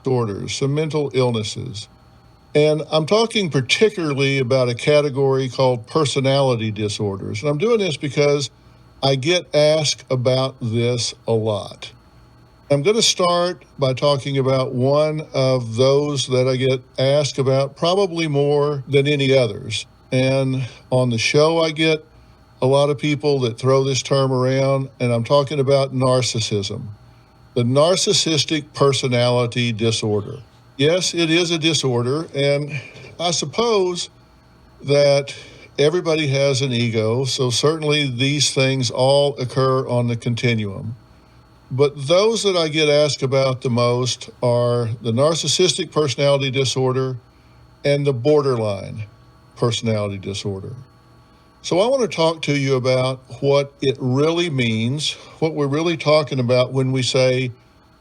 disorders, some mental illnesses. And I'm talking particularly about a category called personality disorders. And I'm doing this because I get asked about this a lot. I'm going to start by talking about one of those that I get asked about probably more than any others. And on the show, I get a lot of people that throw this term around, and I'm talking about narcissism, the narcissistic personality disorder. Yes, it is a disorder, and I suppose that everybody has an ego, so certainly these things all occur on the continuum. But those that I get asked about the most are the narcissistic personality disorder and the borderline personality disorder. So I want to talk to you about what it really means, what we're really talking about when we say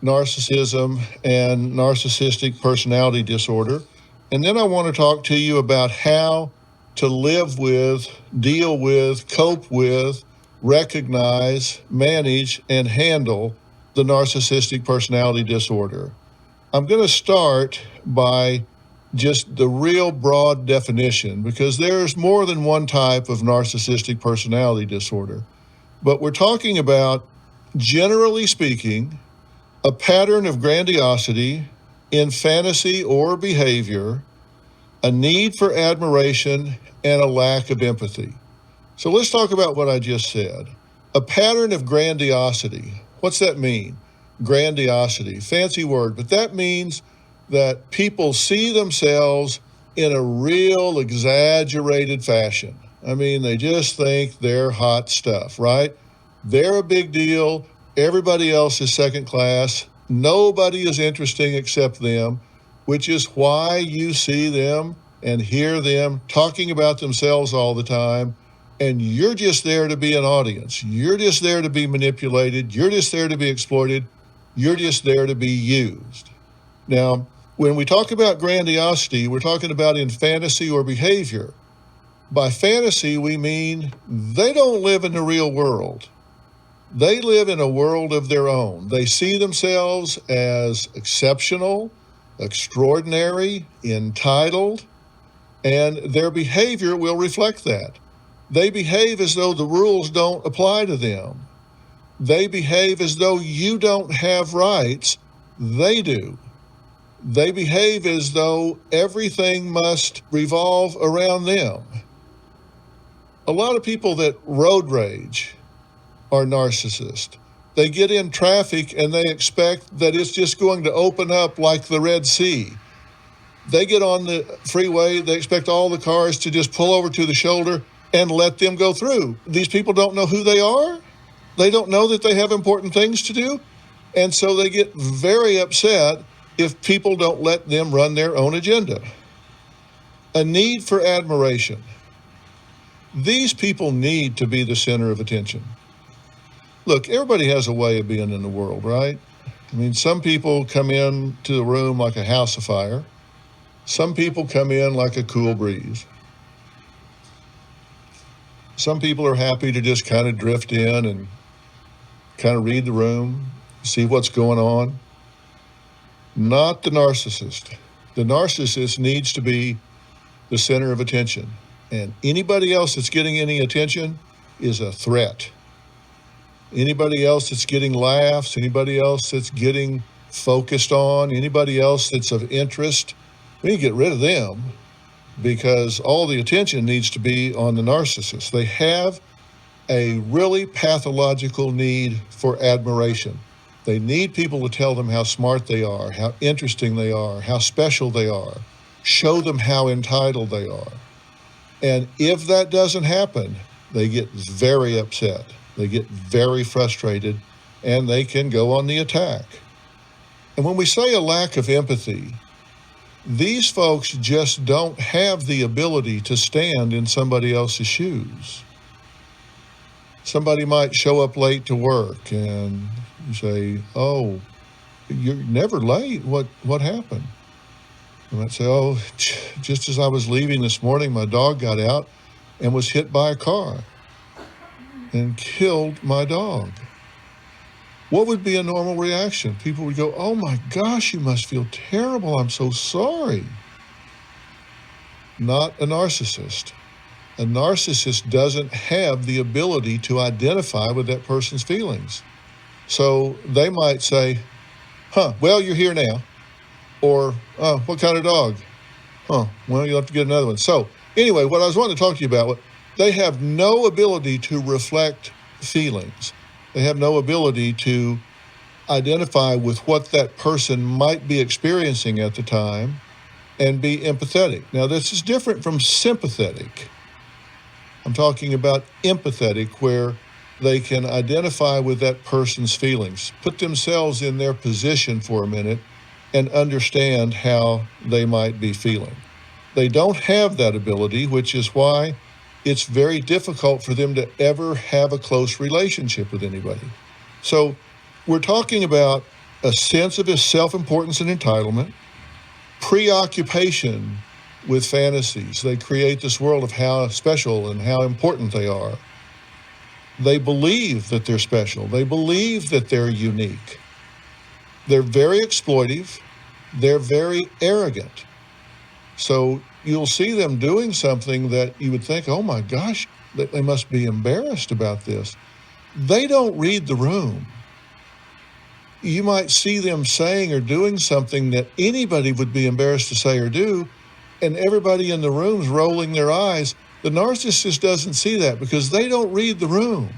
narcissism and narcissistic personality disorder. And then I want to talk to you about how to live with, deal with, cope with, recognize, manage, and handle the narcissistic personality disorder. I'm going to start by just the real broad definition, because there's more than one type of narcissistic personality disorder. But we're talking about, generally speaking, a pattern of grandiosity in fantasy or behavior, a need for admiration, and a lack of empathy. So let's talk about what I just said. A pattern of grandiosity. What's that mean? Grandiosity, fancy word, but that means that people see themselves in a real exaggerated fashion. I mean, they just think they're hot stuff, right? They're a big deal. Everybody else is second class. Nobody is interesting except them, which is why you see them and hear them talking about themselves all the time. And you're just there to be an audience. You're just there to be manipulated. You're just there to be exploited. You're just there to be used. Now, when we talk about grandiosity, we're talking about in fantasy or behavior. By fantasy, we mean they don't live in the real world. They live in a world of their own. They see themselves as exceptional, extraordinary, entitled, and their behavior will reflect that. They behave as though the rules don't apply to them. They behave as though you don't have rights. They do. They behave as though everything must revolve around them. A lot of people that road rage are narcissists. They get in traffic and they expect that it's just going to open up like the Red Sea. They get on the freeway, they expect all the cars to just pull over to the shoulder and let them go through. These people don't know who they are. They don't know that they have important things to do. And so they get very upset if people don't let them run their own agenda. A need for admiration. These people need to be the center of attention. Look, everybody has a way of being in the world, right? I mean, some people come in to the room like a house of fire. Some people come in like a cool breeze. Some people are happy to just kind of drift in and kind of read the room, see what's going on. Not the narcissist. The narcissist needs to be the center of attention. And anybody else that's getting any attention is a threat. Anybody else that's getting laughs, anybody else that's getting focused on, anybody else that's of interest, we need to get rid of them, because all the attention needs to be on the narcissist. They have a really pathological need for admiration. They need people to tell them how smart they are, how interesting they are, how special they are, show them how entitled they are. And if that doesn't happen, they get very upset. They get very frustrated, and they can go on the attack. And when we say a lack of empathy, these folks just don't have the ability to stand in somebody else's shoes. Somebody might show up late to work and you say, "Oh, you're never late. What happened?" I might say, "Oh, just as I was leaving this morning, my dog got out and was hit by a car and killed my dog." what would be a normal reaction? People would go, oh my gosh, you must feel terrible. I'm so sorry. Not a narcissist. A narcissist doesn't have the ability to identify with that person's feelings. So they might say, well, you're here now. Or, what kind of dog? Well, you'll have to get another one. So anyway, what I was wanting to talk to you about, they have no ability to reflect feelings. They have no ability to identify with what that person might be experiencing at the time and be empathetic. Now, this is different from sympathetic. I'm talking about empathetic, where they can identify with that person's feelings, put themselves in their position for a minute, and understand how they might be feeling. They don't have that ability, which is why it's very difficult for them to ever have a close relationship with anybody. So we're talking about a sense of self-importance and entitlement, preoccupation with fantasies. They create this world of how special and how important they are. They believe that they're special. They believe that they're unique. They're very exploitive. They're very arrogant. So you'll see them doing something that you would think, oh my gosh, they must be embarrassed about this. They don't read the room. You might see them saying or doing something that anybody would be embarrassed to say or do, and everybody in the room's rolling their eyes. The narcissist doesn't see that because they don't read the room.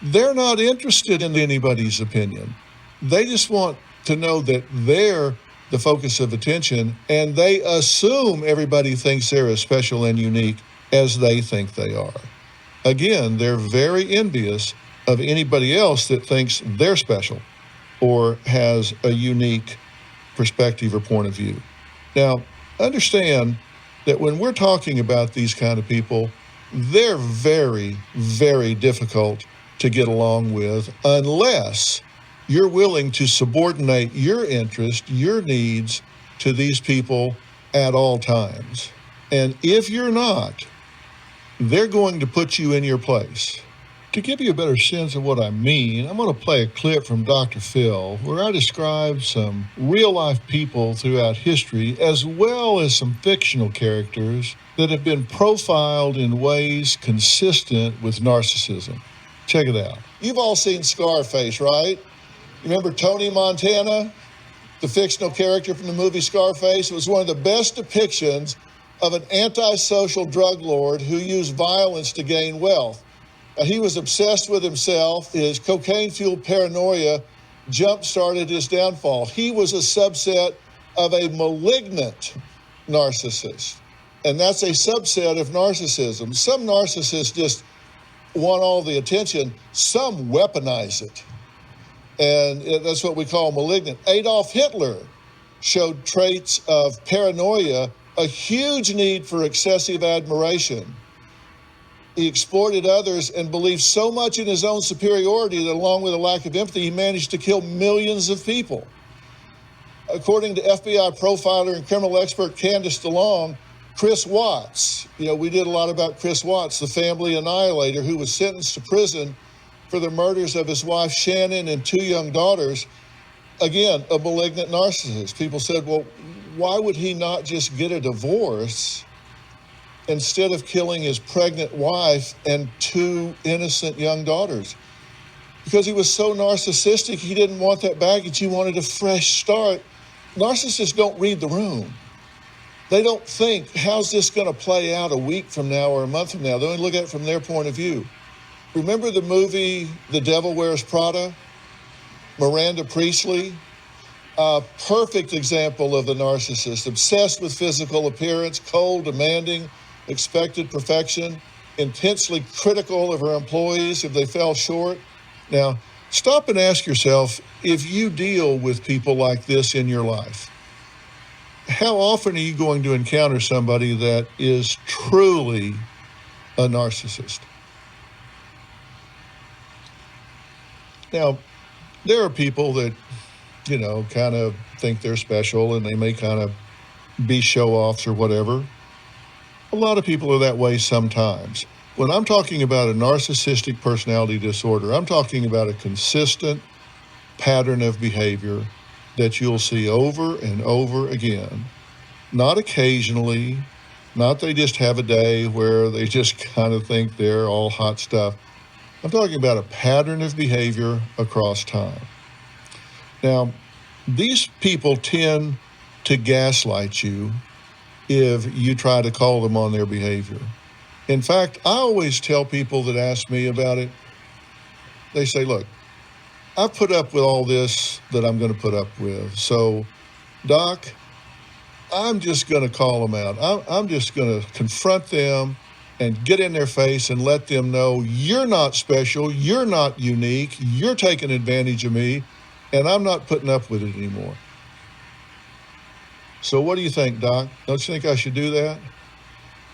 They're not interested in anybody's opinion. They just want to know that they're the focus of attention, and they assume everybody thinks they're as special and unique as they think they are. Again, they're very envious of anybody else that thinks they're special or has a unique perspective or point of view. Now, understand that when we're talking about these kind of people, they're very, very difficult to get along with unless you're willing to subordinate your interest, your needs to these people at all times. And if you're not, they're going to put you in your place. To give you a better sense of what I mean, I'm going to play a clip from Dr. Phil where I describe some real-life people throughout history as well as some fictional characters that have been profiled in ways consistent with narcissism. Check it out. You've all seen Scarface, right? Remember Tony Montana, the fictional character from the movie Scarface? It was one of the best depictions of an antisocial drug lord who used violence to gain wealth. He was obsessed with himself. His cocaine-fueled paranoia jump-started his downfall. He was a subset of a malignant narcissist, and that's a subset of narcissism. Some narcissists just want all the attention. Some weaponize it, and that's what we call malignant. Adolf Hitler showed traits of paranoia, a huge need for excessive admiration. He exploited others and believed so much in his own superiority that along with a lack of empathy, he managed to kill millions of people. According to FBI profiler and criminal expert Candace DeLong, Chris Watts, we did a lot about Chris Watts, the family annihilator who was sentenced to prison for the murders of his wife Shannon and 2 young daughters. Again, a malignant narcissist. People said, well, why would he not just get a divorce instead of killing his pregnant wife and 2 innocent young daughters? Because he was so narcissistic, he didn't want that baggage. He wanted a fresh start. Narcissists don't read the room. They don't think, how's this going to play out a week from now or a month from now? They only look at it from their point of view. Remember the movie The Devil Wears Prada? Miranda Priestley? A perfect example of the narcissist, obsessed with physical appearance, cold, demanding, expected perfection, intensely critical of her employees if they fell short. Now, stop and ask yourself if you deal with people like this in your life. How often are you going to encounter somebody that is truly a narcissist? Now, there are people that, kind of think they're special and they may kind of be show-offs or whatever. A lot of people are that way sometimes. When I'm talking about a narcissistic personality disorder, I'm talking about a consistent, pattern of behavior that you'll see over and over again. Not occasionally, not they just have a day where they just kind of think they're all hot stuff. I'm talking about a pattern of behavior across time. Now, these people tend to gaslight you if you try to call them on their behavior. In fact, I always tell people that ask me about it, they say, look, I've put up with all this that I'm going to put up with. So, Doc, I'm just going to call them out. I'm just going to confront them and get in their face and let them know you're not special, you're not unique, you're taking advantage of me, and I'm not putting up with it anymore. So what do you think, Doc? Don't you think I should do that?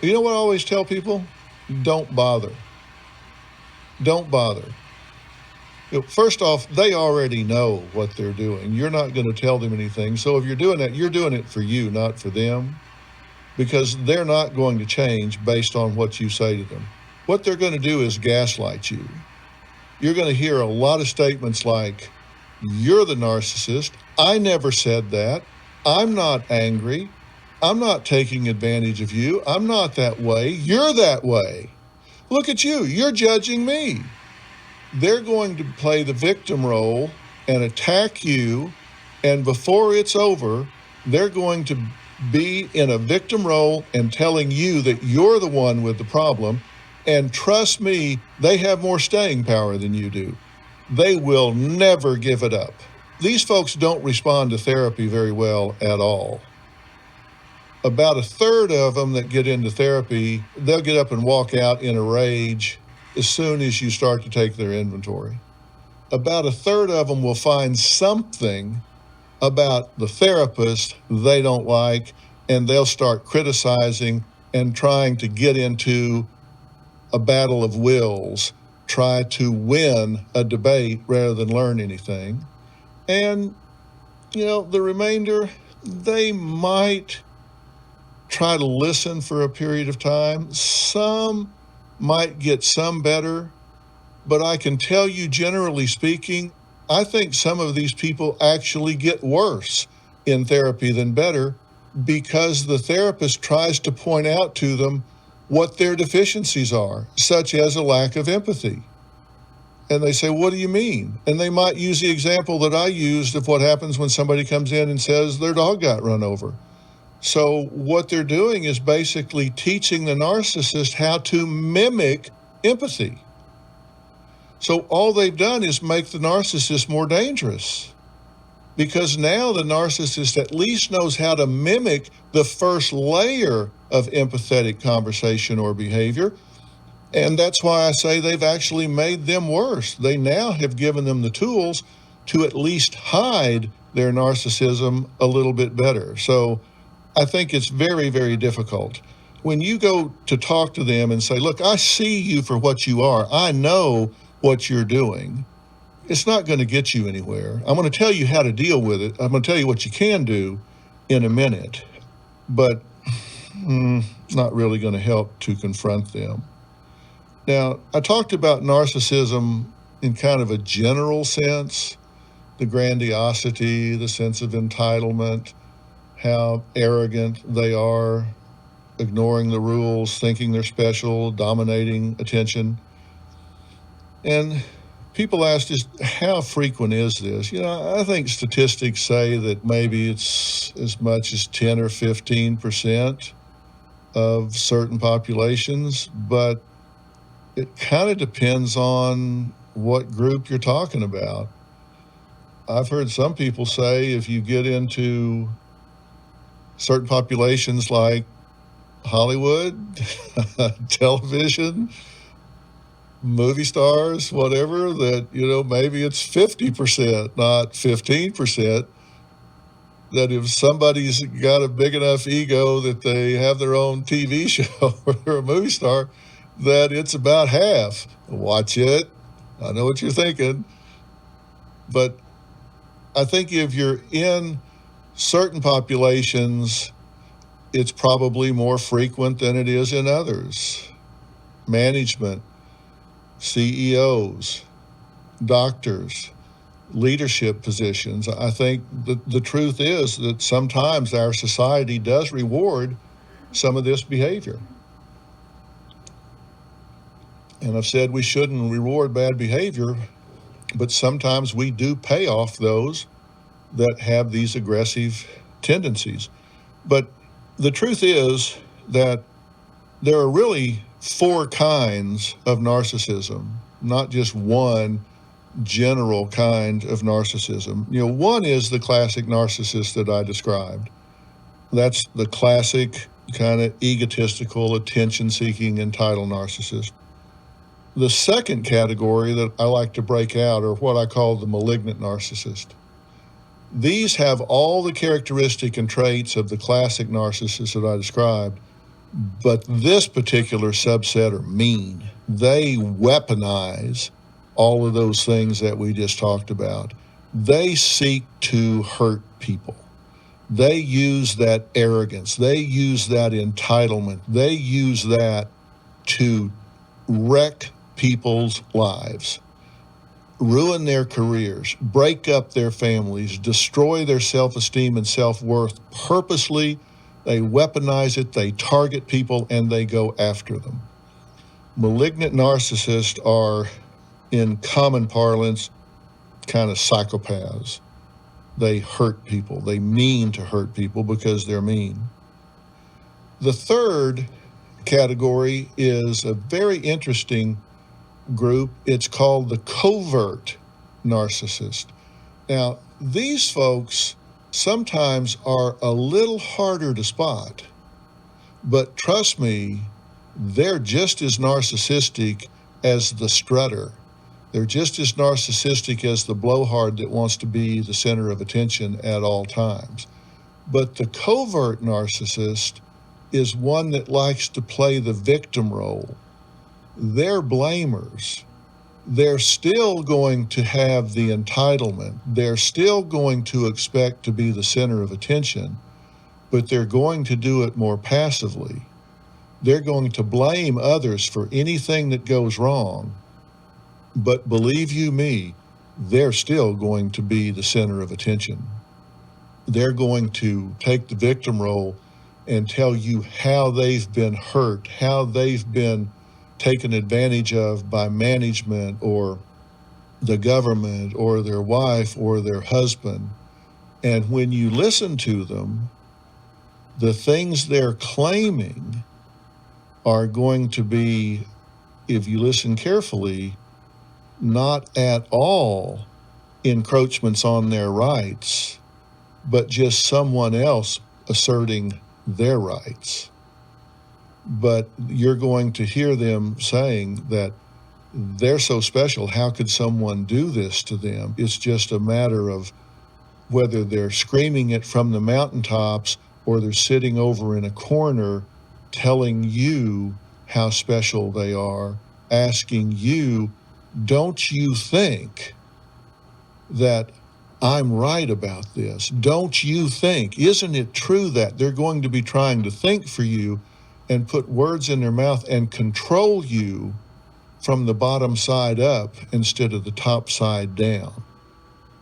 You know what I always tell people? Don't bother. Don't bother. First off, they already know what they're doing. You're not going to tell them anything. So if you're doing that, you're doing it for you, not for them, because they're not going to change based on what you say to them. What they're going to do is gaslight you. You're going to hear a lot of statements like, you're the narcissist. I never said that. I'm not angry. I'm not taking advantage of you. I'm not that way. You're that way. Look at you. You're judging me. They're going to play the victim role and attack you, and before it's over, they're going to be in a victim role and telling you that you're the one with the problem, and trust me, they have more staying power than you do. They will never give it up. These folks don't respond to therapy very well at all. About a third of them that get into therapy, they'll get up and walk out in a rage as soon as you start to take their inventory. About a third of them will find something about the therapist they don't like, and they'll start criticizing and trying to get into a battle of wills, try to win a debate rather than learn anything. And, the remainder, they might try to listen for a period of time. Some might get some better, but I can tell you, generally speaking, I think some of these people actually get worse in therapy than better, because the therapist tries to point out to them what their deficiencies are, such as a lack of empathy. And they say, what do you mean? And they might use the example that I used of what happens when somebody comes in and says their dog got run over. So what they're doing is basically teaching the narcissist how to mimic empathy. So all they've done is make the narcissist more dangerous, because now the narcissist at least knows how to mimic the first layer of empathetic conversation or behavior. And that's why I say they've actually made them worse. They now have given them the tools to at least hide their narcissism a little bit better. So I think it's very, very difficult. When you go to talk to them and say, look, I see you for what you are. I know what you're doing. It's not going to get you anywhere. I'm going to tell you how to deal with it. I'm going to tell you what you can do in a minute, but not really going to help to confront them. Now, I talked about narcissism in kind of a general sense, the grandiosity, the sense of entitlement, how arrogant they are, ignoring the rules, thinking they're special, dominating attention. And people ask just how frequent is this? I think statistics say that maybe it's as much as 10 or 15% of certain populations, but it kind of depends on what group you're talking about. I've heard some people say if you get into certain populations like Hollywood, television, movie stars, whatever, that, maybe it's 50%, not 15%, that if somebody's got a big enough ego that they have their own TV show or they're a movie star, that it's about half. Watch it. I know what you're thinking. But I think if you're in certain populations, it's probably more frequent than it is in others. Management, CEOs, doctors, leadership positions. I think the truth is that sometimes our society does reward some of this behavior. And I've said we shouldn't reward bad behavior, but sometimes we do pay off those that have these aggressive tendencies. But the truth is that there are really 4 kinds of narcissism, not just one general kind of narcissism. One is the classic narcissist that I described. That's the classic kind of egotistical, attention-seeking, entitled narcissist. The second category that I like to break out are what I call the malignant narcissist. These have all the characteristics and traits of the classic narcissist that I described, but this particular subset are mean. They weaponize all of those things that we just talked about. They seek to hurt people. They use that arrogance. They use that entitlement. They use that to wreck people's lives, ruin their careers, break up their families, destroy their self-esteem and self-worth purposely. They weaponize it, they target people, and they go after them. Malignant narcissists are, in common parlance, kind of psychopaths. They hurt people. They mean to hurt people because they're mean. The third category is a very interesting group. It's called the Covert Narcissist. Now, these folks sometimes are a little harder to spot, but trust me, they're just as narcissistic as the strutter. They're just as narcissistic as the blowhard that wants to be the center of attention at all times. But the covert narcissist is one that likes to play the victim role. They're blamers. They're still going to have the entitlement. They're still going to expect to be the center of attention, but they're going to do it more passively. They're going to blame others for anything that goes wrong, but believe you me, they're still going to be the center of attention. They're going to take the victim role and tell you how they've been hurt, how they've been taken advantage of by management or the government or their wife or their husband. And when you listen to them, the things they're claiming are going to be, if you listen carefully, not at all encroachments on their rights, but just someone else asserting their rights. But you're going to hear them saying that they're so special, how could someone do this to them? It's just a matter of whether they're screaming it from the mountaintops or they're sitting over in a corner telling you how special they are, asking you, don't you think that I'm right about this? Don't you think? Isn't it true that they're going to be trying to think for you and put words in their mouth and control you from the bottom side up instead of the top side down?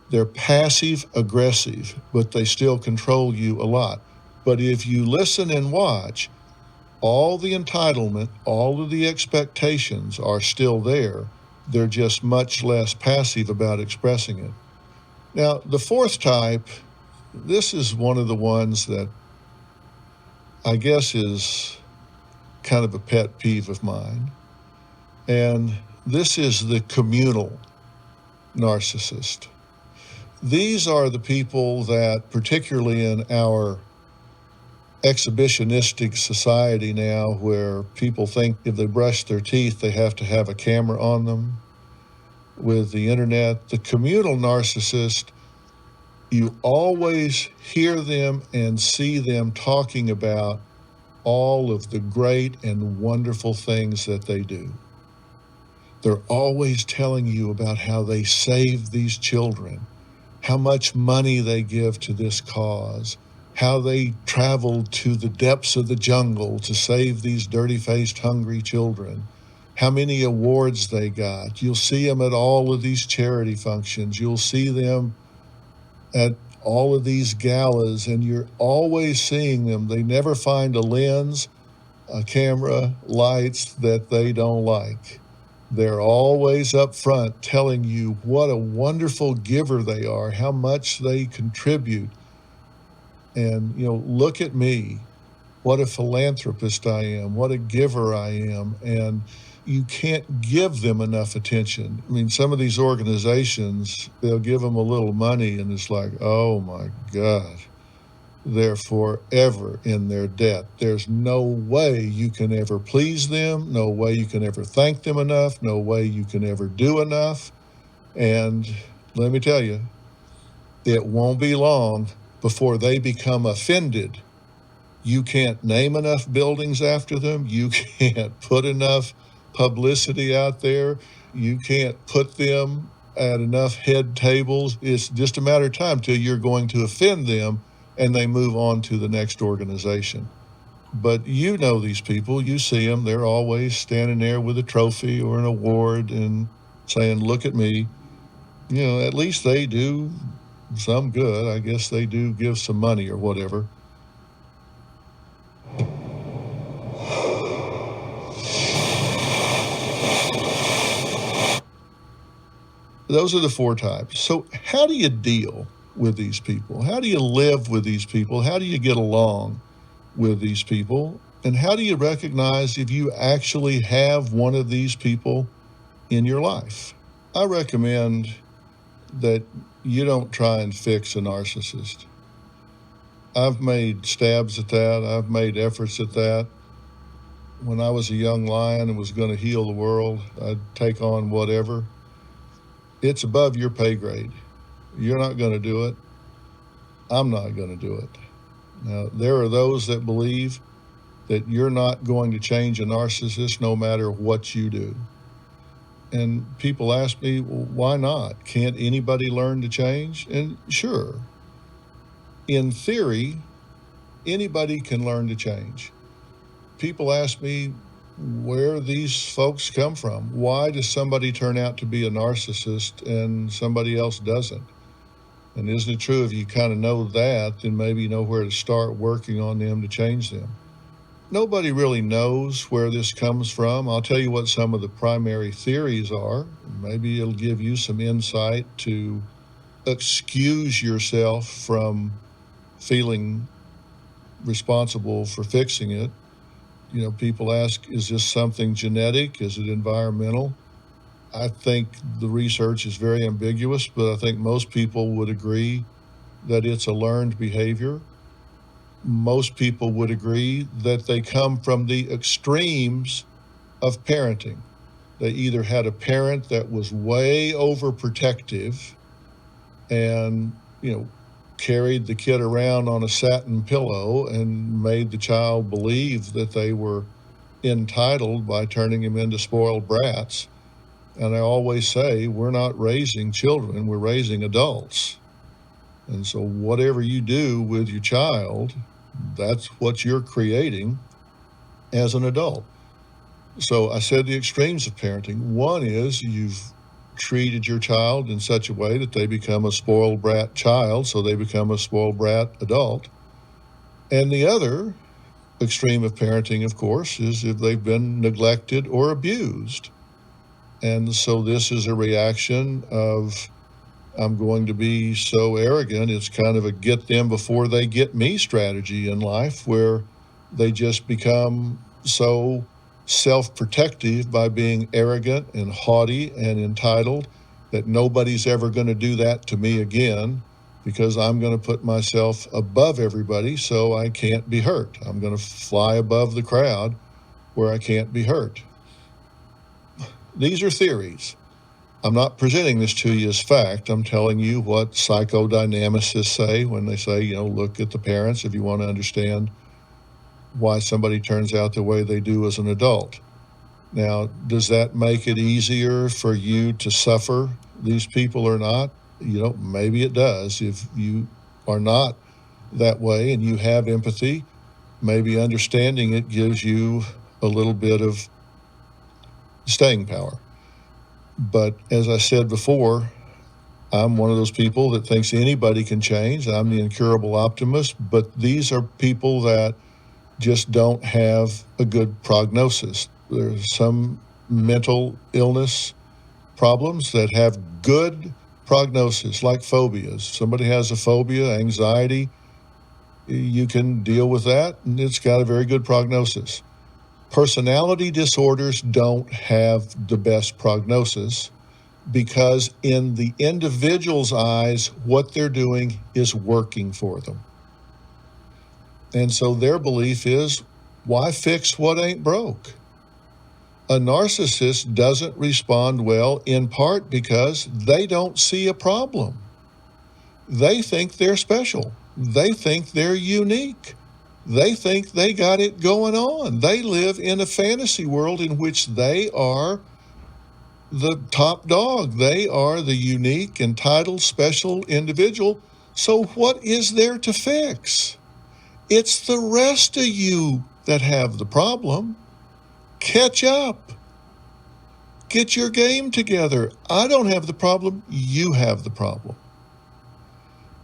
They're passive aggressive, but they still control you a lot. But if you listen and watch, all the entitlement, all of the expectations are still there. They're just much less passive about expressing it. Now, the fourth type, this is one of the ones that I guess is kind of a pet peeve of mine. And this is the communal narcissist. These are the people that, particularly in our exhibitionistic society now, where people think if they brush their teeth, they have to have a camera on them. With the internet, the communal narcissist, you always hear them and see them talking about all of the great and wonderful things that they do. They're always telling you about how they save these children, how much money they give to this cause, how they traveled to the depths of the jungle to save these dirty-faced, hungry children, how many awards they got. You'll see them at all of these charity functions. You'll see them at all of these galas, and you're always seeing them. They never find a lens, a camera, lights that they don't like. They're always up front telling you what a wonderful giver they are, how much they contribute. And, look at me, what a philanthropist I am, what a giver I am. And you can't give them enough attention. I mean, some of these organizations, they'll give them a little money and it's like, oh my God, they're forever in their debt. There's no way you can ever please them, no way you can ever thank them enough, no way you can ever do enough. And let me tell you, it won't be long before they become offended. You can't name enough buildings after them. You can't put enough publicity out there. You can't put them at enough head tables. It's just a matter of time till you're going to offend them and they move on to the next organization. But you know these people, you see them, they're always standing there with a trophy or an award and saying, look at me. At least they do some good. I guess they do give some money or whatever. Those are the four types. So how do you deal with these people? How do you live with these people? How do you get along with these people? And how do you recognize if you actually have one of these people in your life? I recommend that you don't try and fix a narcissist. I've made stabs at that. I've made efforts at that. When I was a young lion and was going to heal the world, I'd take on whatever. It's above your pay grade. You're not going to do it. I'm not going to do it. Now, there are those that believe that you're not going to change a narcissist no matter what you do. And people ask me, well, why not? Can't anybody learn to change? And sure, in theory, anybody can learn to change. People ask me where these folks come from. Why does somebody turn out to be a narcissist and somebody else doesn't? And isn't it true if you kind of know that, then maybe you know where to start working on them to change them? Nobody really knows where this comes from. I'll tell you what some of the primary theories are. Maybe it'll give you some insight to excuse yourself from feeling responsible for fixing it. People ask, is this something genetic? Is it environmental? I think the research is very ambiguous, but I think most people would agree that it's a learned behavior. Most people would agree that they come from the extremes of parenting. They either had a parent that was way overprotective and, carried the kid around on a satin pillow and made the child believe that they were entitled by turning him into spoiled brats. And I always say, we're not raising children, we're raising adults. And so whatever you do with your child, that's what you're creating as an adult. So I said the extremes of parenting. One is you've treated your child in such a way that they become a spoiled brat child, so they become a spoiled brat adult. And the other extreme of parenting, of course, is if they've been neglected or abused. And so this is a reaction of, I'm going to be so arrogant. It's kind of a get them before they get me strategy in life, where they just become so self-protective by being arrogant and haughty and entitled that nobody's ever going to do that to me again, because I'm going to put myself above everybody so I can't be hurt. I'm going to fly above the crowd where I can't be hurt. These are theories. I'm not presenting this to you as fact. I'm telling you what psychodynamicists say when they say, look at the parents if you want to understand why somebody turns out the way they do as an adult. Now, does that make it easier for you to suffer these people or not? Maybe it does. If you are not that way and you have empathy, maybe understanding it gives you a little bit of staying power. But as I said before, I'm one of those people that thinks anybody can change. I'm the incurable optimist, but these are people that just don't have a good prognosis. There's some mental illness problems that have good prognosis, like phobias. Somebody has a phobia, anxiety, you can deal with that, and it's got a very good prognosis. Personality disorders don't have the best prognosis because in the individual's eyes, what they're doing is working for them. And so their belief is, why fix what ain't broke? A narcissist doesn't respond well in part because they don't see a problem. They think they're special. They think they're unique. They think they got it going on. They live in a fantasy world in which they are the top dog. They are the unique, entitled, special individual. So what is there to fix? It's the rest of you that have the problem. Catch up. Get your game together. I don't have the problem. You have the problem.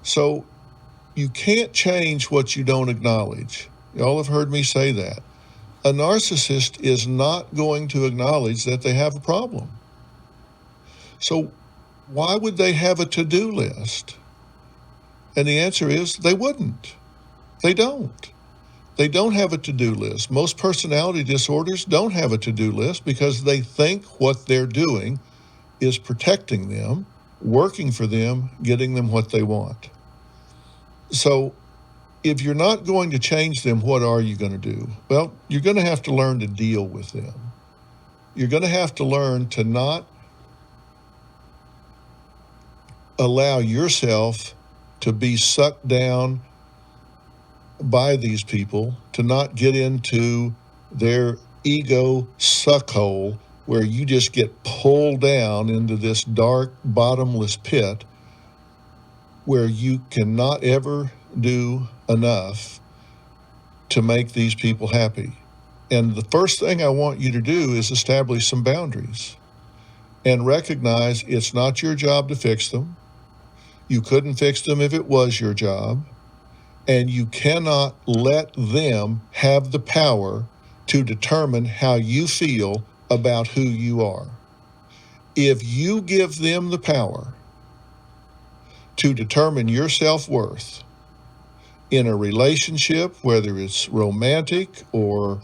So you can't change what you don't acknowledge. Y'all have heard me say that. A narcissist is not going to acknowledge that they have a problem. So why would they have a to-do list? And the answer is they wouldn't. They don't. They don't have a to-do list. Most personality disorders don't have a to-do list because they think what they're doing is protecting them, working for them, getting them what they want. So if you're not going to change them, what are you going to do? Well, you're going to have to learn to deal with them. You're going to have to learn to not allow yourself to be sucked down by these people, to not get into their ego suck hole where you just get pulled down into this dark, bottomless pit where you cannot ever do enough to make these people happy. And the first thing I want you to do is establish some boundaries and recognize it's not your job to fix them. You couldn't fix them if it was your job. And you cannot let them have the power to determine how you feel about who you are. If you give them the power to determine your self-worth in a relationship, whether it's romantic or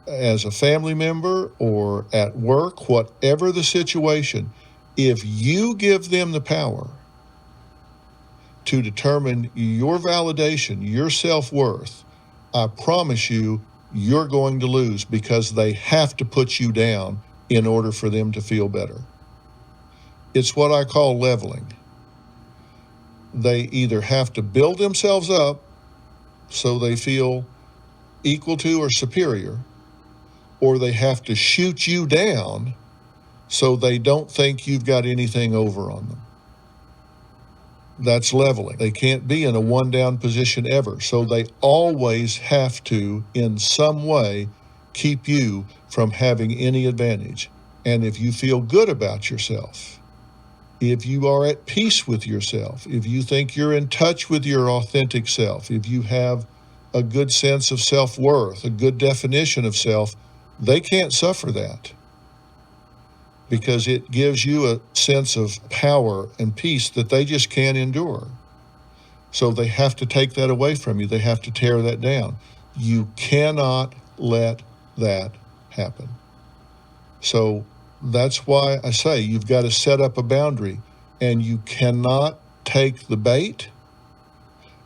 as a family member or at work, whatever the situation, if you give them the power to determine your validation, your self-worth, I promise you, you're going to lose because they have to put you down in order for them to feel better. It's what I call leveling. They either have to build themselves up so they feel equal to or superior, or they have to shoot you down so they don't think you've got anything over on them. That's leveling. They can't be in a one-down position ever. So they always have to, in some way, keep you from having any advantage. And if you feel good about yourself, if you are at peace with yourself, if you think you're in touch with your authentic self, if you have a good sense of self-worth, a good definition of self, they can't suffer that, because it gives you a sense of power and peace that they just can't endure. So they have to take that away from you. They have to tear that down. You cannot let that happen. So that's why I say you've got to set up a boundary, and you cannot take the bait,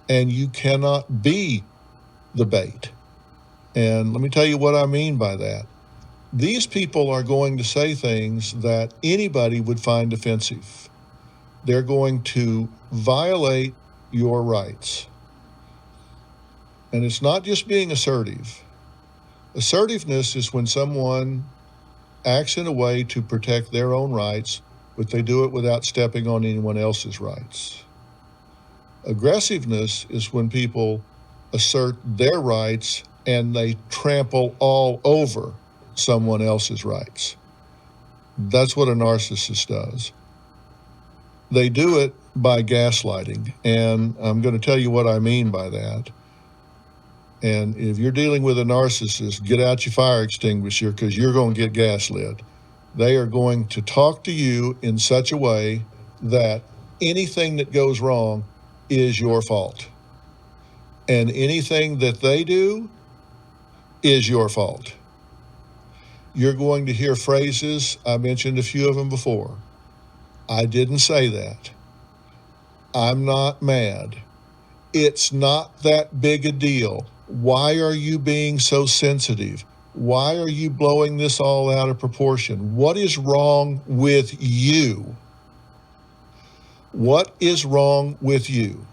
and you cannot be the bait. And let me tell you what I mean by that. These people are going to say things that anybody would find offensive. They're going to violate your rights. And it's not just being assertive. Assertiveness is when someone acts in a way to protect their own rights, but they do it without stepping on anyone else's rights. Aggressiveness is when people assert their rights and they trample all over someone else's rights. That's what a narcissist does. They do it by gaslighting, and I'm going to tell you what I mean by that. And if you're dealing with a narcissist, get out your fire extinguisher, because you're going to get gaslit. They are going to talk to you in such a way that anything that goes wrong is your fault. And anything that they do is your fault. You're going to hear phrases, I mentioned a few of them before. I didn't say that. I'm not mad. It's not that big a deal. Why are you being so sensitive? Why are you blowing this all out of proportion? What is wrong with you? What is wrong with you?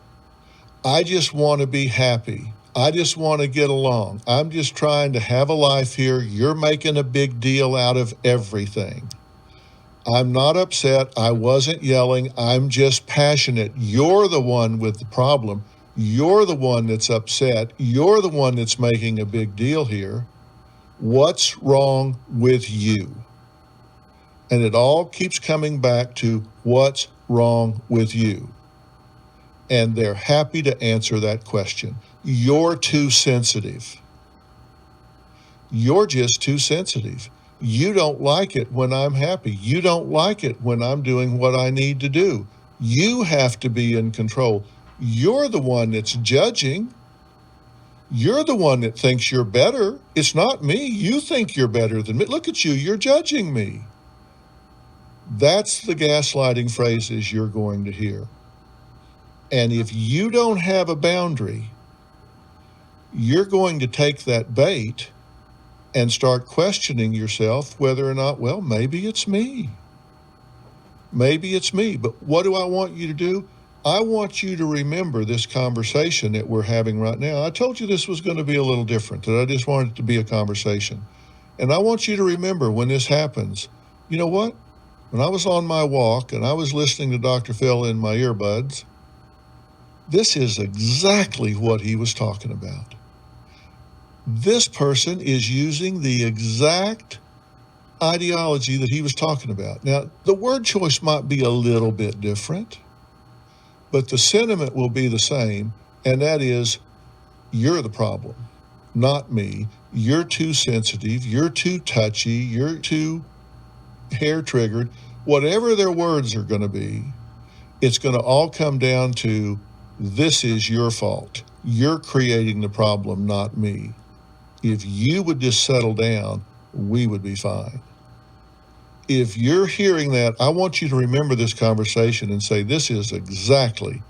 I just want to be happy. I just want to get along. I'm just trying to have a life here. You're making a big deal out of everything. I'm not upset. I wasn't yelling. I'm just passionate. You're the one with the problem. You're the one that's upset. You're the one that's making a big deal here. What's wrong with you? And it all keeps coming back to what's wrong with you. And they're happy to answer that question. You're too sensitive. You're just too sensitive. You don't like it when I'm happy. You don't like it when I'm doing what I need to do. You have to be in control. You're the one that's judging. You're the one that thinks you're better. It's not me. You think you're better than me. Look at you. You're judging me. That's the gaslighting phrases you're going to hear. And if you don't have a boundary, you're going to take that bait and start questioning yourself whether or not, well, maybe it's me. Maybe it's me. But what do I want you to do? I want you to remember this conversation that we're having right now. I told you this was going to be a little different, that I just wanted it to be a conversation. And I want you to remember when this happens, you know what? When I was on my walk and I was listening to Dr. Phil in my earbuds, this is exactly what he was talking about. This person is using the exact ideology that he was talking about. Now, the word choice might be a little bit different, but the sentiment will be the same, and that is, you're the problem, not me. You're too sensitive, you're too touchy, you're too hair-triggered. Whatever their words are going to be, it's going to all come down to, this is your fault. You're creating the problem, not me. If you would just settle down, we would be fine. If you're hearing that, I want you to remember this conversation and say, this is exactly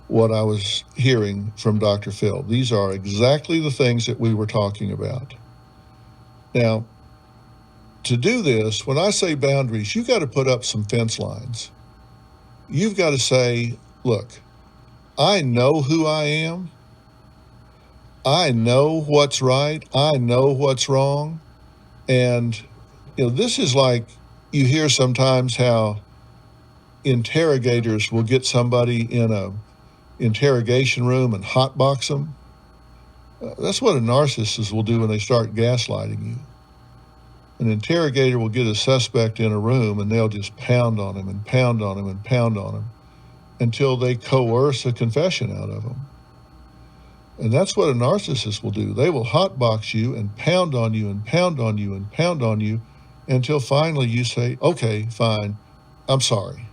what I was hearing from Dr. Phil. These are exactly the things that we were talking about. Now, to do this, when I say boundaries, you've got to put up some fence lines. You've got to say, look, I know who I am. I know what's right. I know what's wrong. And, this is like you hear sometimes how interrogators will get somebody in a interrogation room and hotbox them. That's what a narcissist will do when they start gaslighting you. An interrogator will get a suspect in a room and they'll just pound on him and pound on him and pound on him until they coerce a confession out of him. And that's what a narcissist will do. They will hotbox you and pound on you and pound on you and pound on you until finally you say, okay, fine, I'm sorry.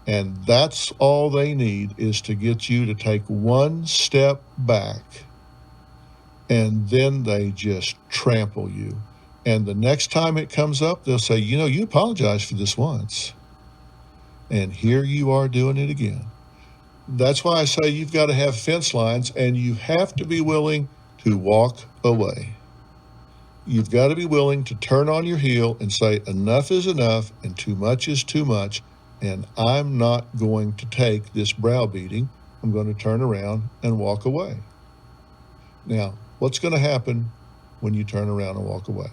And that's all they need, is to get you to take one step back. And then they just trample you. And the next time it comes up, they'll say, you apologized for this once. And here you are doing it again. That's why I say you've got to have fence lines, and you have to be willing to walk away. You've got to be willing to turn on your heel and say, enough is enough and too much is too much, and I'm not going to take this browbeating. I'm going to turn around and walk away. Now, what's going to happen when you turn around and walk away?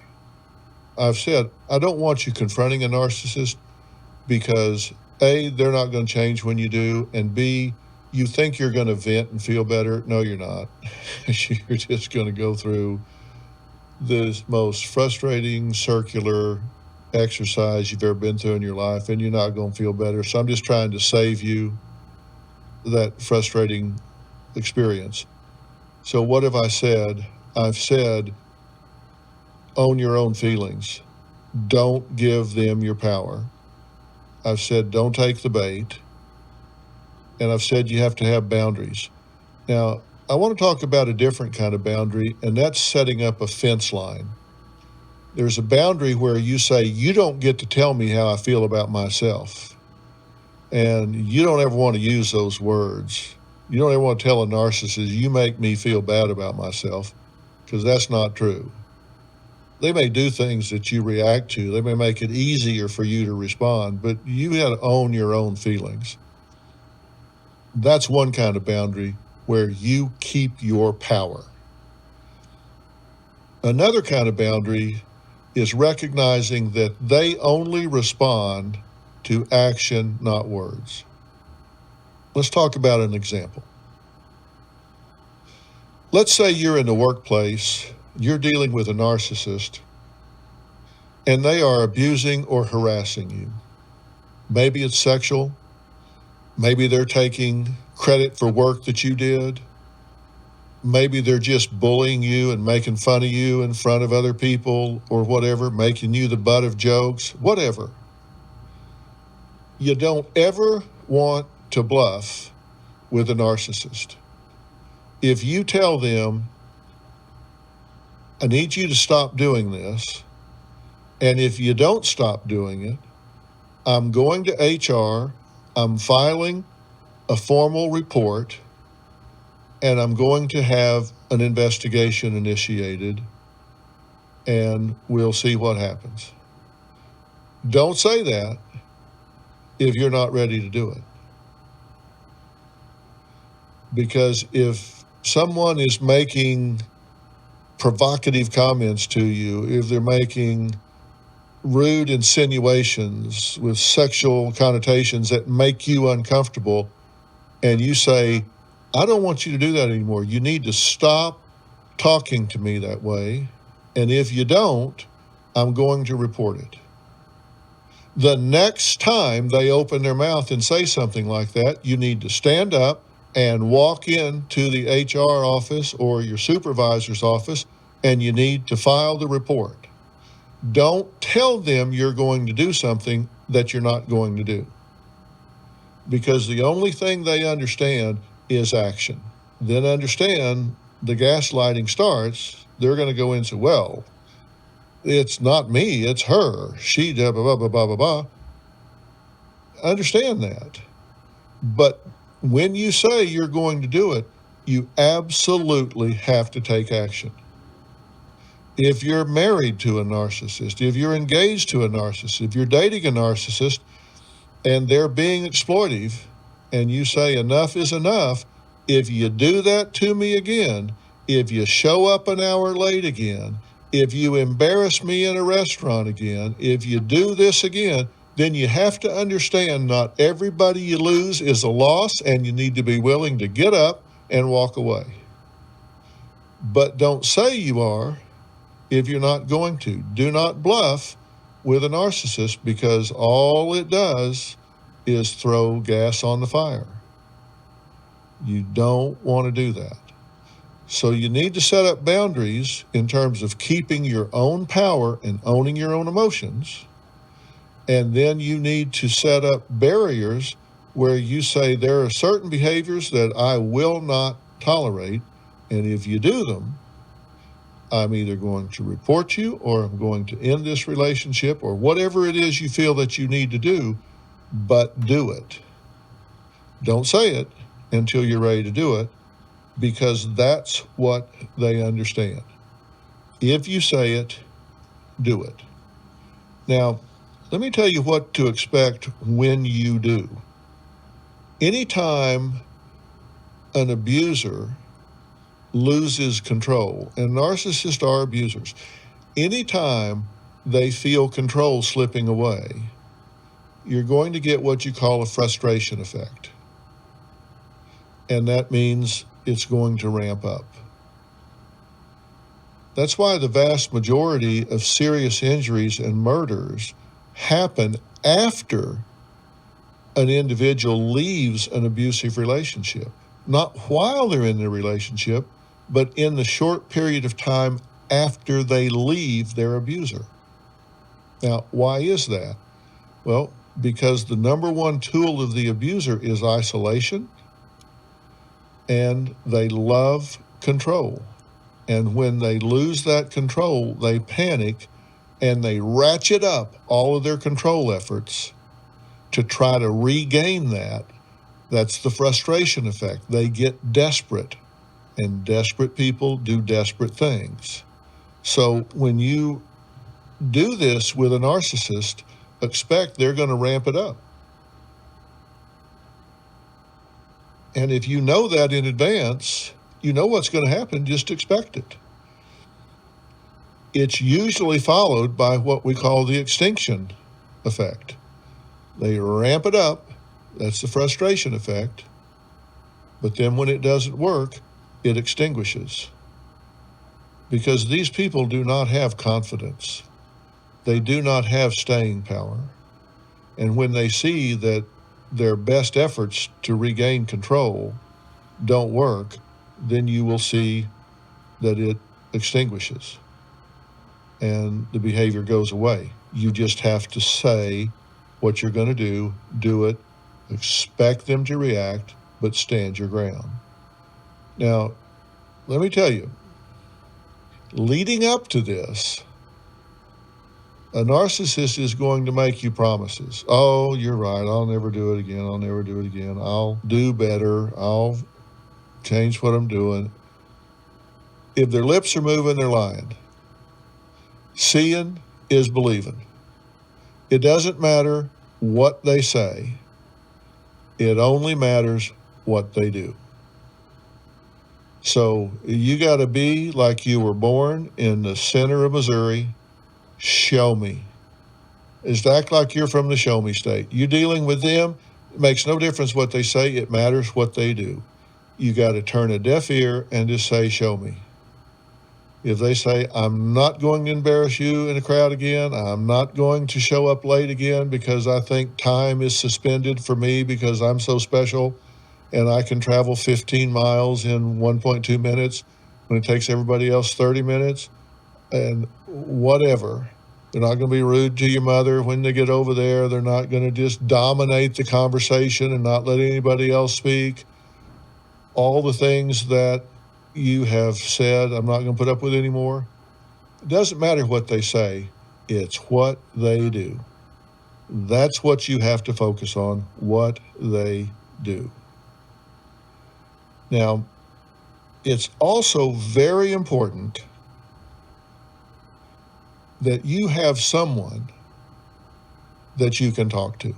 I've said, I don't want you confronting a narcissist because A, they're not going to change when you do, and B, you think you're going to vent and feel better. No, you're not. You're just going to go through this most frustrating circular exercise you've ever been through in your life, and you're not going to feel better. So I'm just trying to save you that frustrating experience. So what have I said? I've said, own your own feelings. Don't give them your power. I've said, don't take the bait. And I've said you have to have boundaries. Now, I want to talk about a different kind of boundary, and that's setting up a fence line. There's a boundary where you say, you don't get to tell me how I feel about myself. And you don't ever want to use those words. You don't ever want to tell a narcissist, you make me feel bad about myself, because that's not true. They may do things that you react to. They may make it easier for you to respond, but you got to own your own feelings. That's one kind of boundary where you keep your power. Another kind of boundary is recognizing that they only respond to action, not words. Let's talk about an example. Let's say you're in the workplace, you're dealing with a narcissist, and they are abusing or harassing you. Maybe it's sexual. Maybe they're taking credit for work that you did. Maybe they're just bullying you and making fun of you in front of other people or whatever, making you the butt of jokes, whatever. You don't ever want to bluff with a narcissist. If you tell them, I need you to stop doing this, and if you don't stop doing it, I'm going to HR, I'm filing a formal report, and I'm going to have an investigation initiated, and we'll see what happens. Don't say that if you're not ready to do it. Because if someone is making provocative comments to you, if they're making rude insinuations with sexual connotations that make you uncomfortable, and you say, I don't want you to do that anymore. You need to stop talking to me that way. And if you don't, I'm going to report it. The next time they open their mouth and say something like that, you need to stand up and walk into the HR office or your supervisor's office, and you need to file the report. Don't tell them you're going to do something that you're not going to do. Because the only thing they understand is action. Then understand the gaslighting starts, they're going to go into, well, it's not me, it's her. She, blah, blah, blah, blah, blah, blah. Understand that. But when you say you're going to do it, you absolutely have to take action. If you're married to a narcissist, if you're engaged to a narcissist, if you're dating a narcissist and they're being exploitive, and you say enough is enough, if you do that to me again, if you show up an hour late again, if you embarrass me in a restaurant again, if you do this again, then you have to understand not everybody you lose is a loss, and you need to be willing to get up and walk away. But don't say you are if you're not going to. Do not bluff with a narcissist, because all it does is throw gas on the fire. You don't want to do that. So you need to set up boundaries in terms of keeping your own power and owning your own emotions. And then you need to set up barriers where you say there are certain behaviors that I will not tolerate, and if you do them, I'm either going to report you, or I'm going to end this relationship, or whatever it is you feel that you need to do, but do it. Don't say it until you're ready to do it, because that's what they understand. If you say it, do it. Now, let me tell you what to expect when you do. Anytime an abuser loses control, and narcissists are abusers, anytime they feel control slipping away, you're going to get what you call a frustration effect. And that means it's going to ramp up. That's why the vast majority of serious injuries and murders happen after an individual leaves an abusive relationship. Not while they're in the relationship, but in the short period of time after they leave their abuser. Now, why is that? Well, because the number one tool of the abuser is isolation, and they love control. And when they lose that control, they panic and they ratchet up all of their control efforts to try to regain that. That's the frustration effect. They get desperate, and desperate people do desperate things. So when you do this with a narcissist, expect they're going to ramp it up. And if you know that in advance, you know what's going to happen, just expect it. It's usually followed by what we call the extinction effect. They ramp it up, that's the frustration effect, but then when it doesn't work, it extinguishes. Because these people do not have confidence. They do not have staying power. And when they see that their best efforts to regain control don't work, then you will see that it extinguishes and the behavior goes away. You just have to say what you're going to do it, expect them to react, but stand your ground. Now, let me tell you, leading up to this, a narcissist is going to make you promises. Oh, you're right. I'll never do it again. I'll never do it again. I'll do better. I'll change what I'm doing. If their lips are moving, they're lying. Seeing is believing. It doesn't matter what they say. It only matters what they do. So you got to be like you were born in the center of Missouri. Show me. Is to act like you're from the show me state. You're dealing with them. It makes no difference what they say. It matters what they do. You got to turn a deaf ear and just say, show me. If they say, I'm not going to embarrass you in a crowd again, I'm not going to show up late again because I think time is suspended for me because I'm so special and I can travel 15 miles in 1.2 minutes when it takes everybody else 30 minutes, and whatever. They're not going to be rude to your mother when they get over there. They're not going to just dominate the conversation and not let anybody else speak. All the things that you have said, I'm not going to put up with anymore. It doesn't matter what they say. It's what they do. That's what you have to focus on, what they do. Now, it's also very important that you have someone that you can talk to.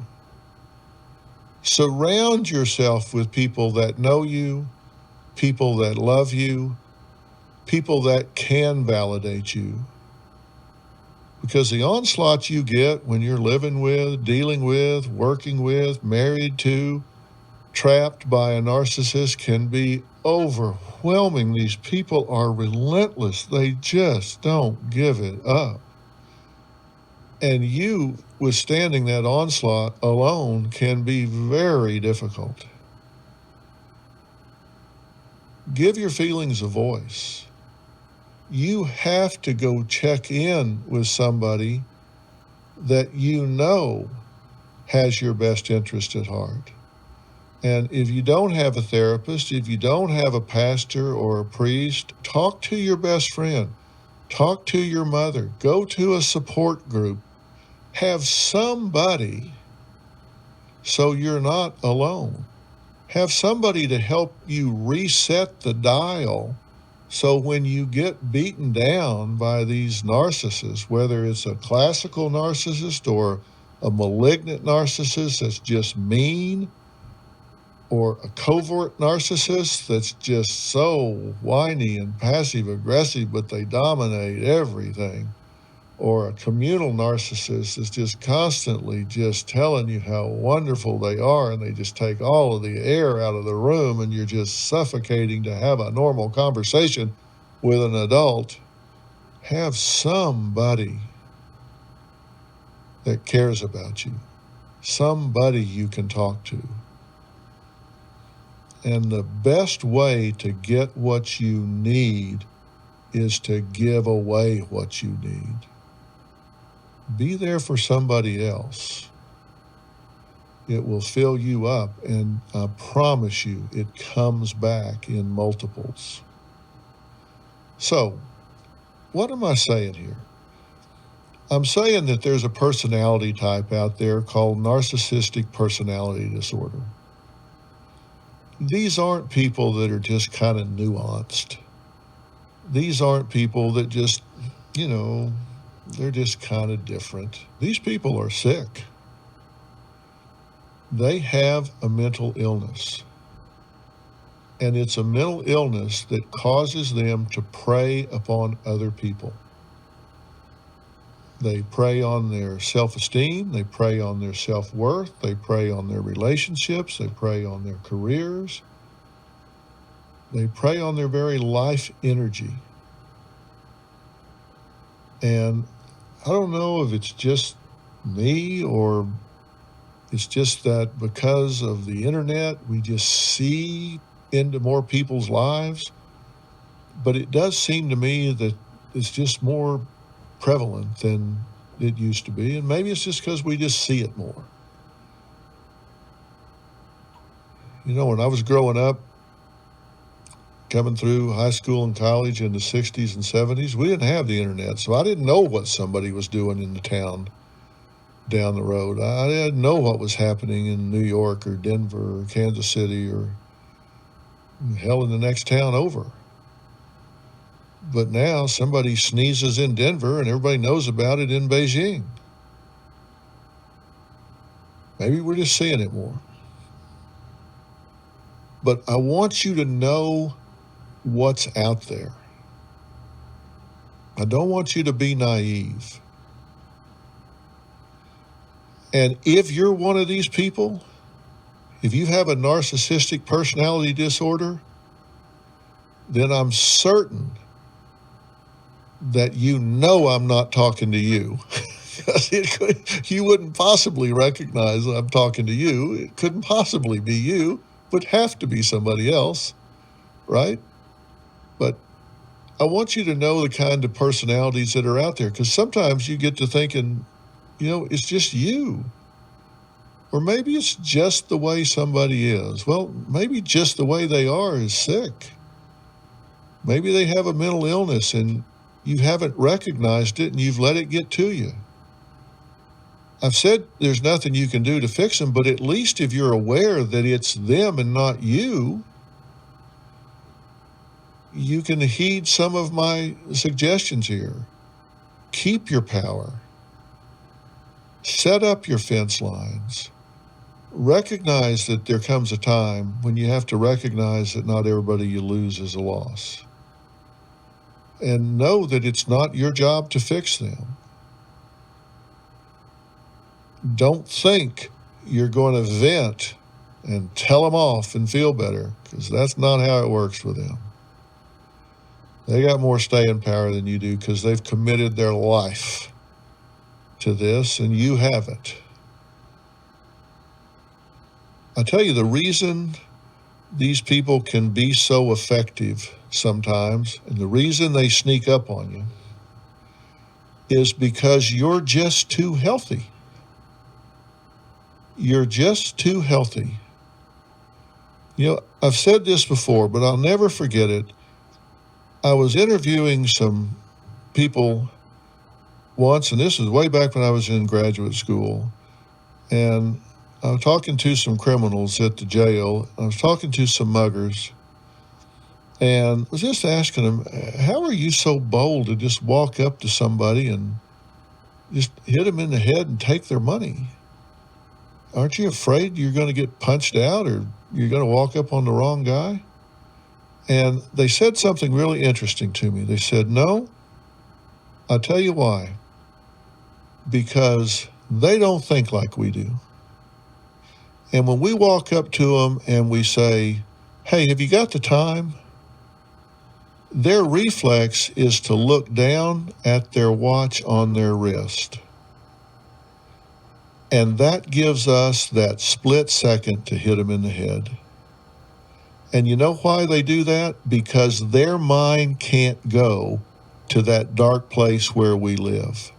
Surround yourself with people that know you, people that love you, people that can validate you. Because the onslaught you get when you're living with, dealing with, working with, married to, trapped by a narcissist can be overwhelming. These people are relentless. They just don't give it up. And you withstanding that onslaught alone can be very difficult. Give your feelings a voice. You have to go check in with somebody that you know has your best interest at heart. And if you don't have a therapist, if you don't have a pastor or a priest, talk to your best friend. Talk to your mother. Go to a support group. Have somebody so you're not alone. Have somebody to help you reset the dial so when you get beaten down by these narcissists, whether it's a classical narcissist or a malignant narcissist that's just mean, or a covert narcissist that's just so whiny and passive aggressive, but they dominate everything, or a communal narcissist is just constantly just telling you how wonderful they are, and they just take all of the air out of the room, and you're just suffocating to have a normal conversation with an adult. Have somebody that cares about you, somebody you can talk to. And the best way to get what you need is to give away what you need. Be there for somebody else. It will fill you up, and I promise you, it comes back in multiples. So, what am I saying here? I'm saying that there's a personality type out there called narcissistic personality disorder. These aren't people that are just kind of nuanced. These aren't people that just, they're just kind of different. These people are sick. They have a mental illness. And it's a mental illness that causes them to prey upon other people. They prey on their self-esteem, they prey on their self-worth, they prey on their relationships, they prey on their careers. They prey on their very life energy. And I don't know if it's just me or it's just that because of the internet, we just see into more people's lives. But it does seem to me that it's just more prevalent than it used to be. And maybe it's just because we just see it more. When I was growing up, coming through high school and college in the 60s and 70s, we didn't have the internet. So I didn't know what somebody was doing in the town down the road. I didn't know what was happening in New York or Denver or Kansas City or hell in the next town over. But now somebody sneezes in Denver and everybody knows about it in Beijing. Maybe we're just seeing it more. But I want you to know what's out there. I don't want you to be naive. And if you're one of these people, if you have a narcissistic personality disorder, then I'm certain that I'm not talking to you. You wouldn't possibly recognize I'm talking to you. It couldn't possibly be you. It would have to be somebody else, right? But I want you to know the kind of personalities that are out there, because sometimes you get to thinking, it's just you. Or maybe it's just the way somebody is. Well, maybe just the way they are is sick. Maybe they have a mental illness and you haven't recognized it and you've let it get to you. I've said there's nothing you can do to fix them, but at least if you're aware that it's them and not you, you can heed some of my suggestions here. Keep your power. Set up your fence lines. Recognize that there comes a time when you have to recognize that not everybody you lose is a loss. And know that it's not your job to fix them. Don't think you're going to vent and tell them off and feel better, because that's not how it works with them. They got more staying power than you do because they've committed their life to this and you haven't. I tell you, the reason these people can be so effective sometimes, and the reason they sneak up on you, is because you're just too healthy. You're just too healthy. I've said this before, but I'll never forget it. I was interviewing some people once, and this was way back when I was in graduate school, and I was talking to some criminals at the jail. I was talking to some muggers and was just asking them, how are you so bold to just walk up to somebody and just hit them in the head and take their money? Aren't you afraid you're going to get punched out or you're going to walk up on the wrong guy? And they said something really interesting to me. They said, no, I'll tell you why. Because they don't think like we do. And when we walk up to them and we say, hey, have you got the time? Their reflex is to look down at their watch on their wrist. And that gives us that split second to hit them in the head. And you know why they do that? Because their mind can't go to that dark place where we live.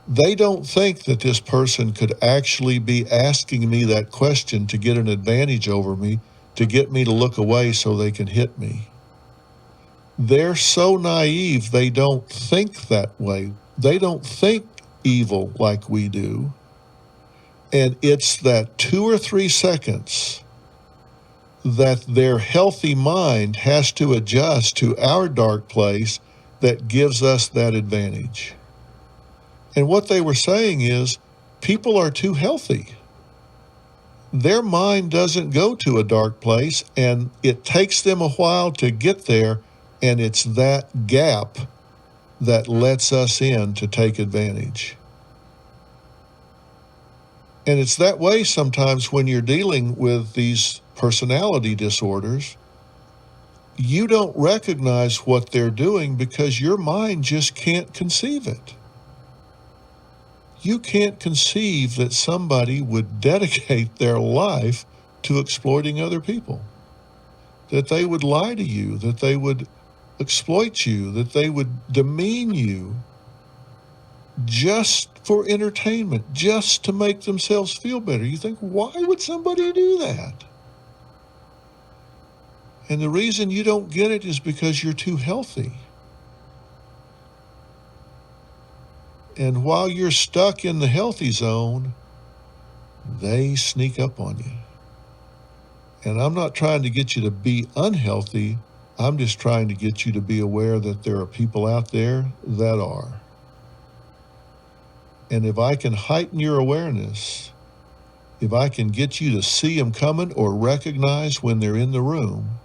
They don't think that this person could actually be asking me that question to get an advantage over me, to get me to look away so they can hit me. They're so naive, they don't think that way. They don't think evil like we do. And it's that 2 or 3 seconds that their healthy mind has to adjust to our dark place that gives us that advantage. And what they were saying is, people are too healthy. Their mind doesn't go to a dark place, and it takes them a while to get there, and it's that gap that lets us in to take advantage. And it's that way sometimes when you're dealing with these personality disorders. You don't recognize what they're doing because your mind just can't conceive it. You can't conceive that somebody would dedicate their life to exploiting other people, that they would lie to you, that they would exploit you, that they would demean you just for entertainment, just to make themselves feel better. You think, why would somebody do that? And the reason you don't get it is because you're too healthy. And while you're stuck in the healthy zone, they sneak up on you. And I'm not trying to get you to be unhealthy. I'm just trying to get you to be aware that there are people out there that are. And if I can heighten your awareness, if I can get you to see them coming or recognize when they're in the room,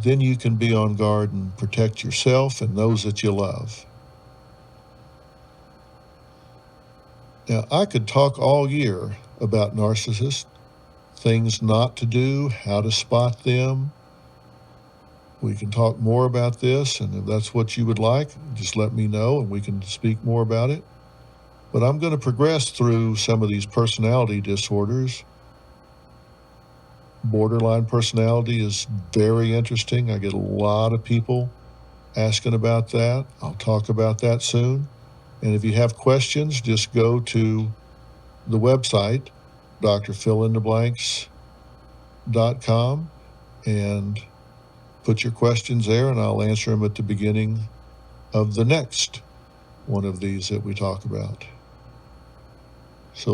then you can be on guard and protect yourself and those that you love. Now, I could talk all year about narcissists, things not to do, how to spot them. We can talk more about this, and if that's what you would like, just let me know and we can speak more about it. But I'm going to progress through some of these personality disorders. Borderline personality is very interesting. I get a lot of people asking about that. I'll talk about that soon. And if you have questions, just go to the website, drfillintheblanks.com, and put your questions there, and I'll answer them at the beginning of the next one of these that we talk about. So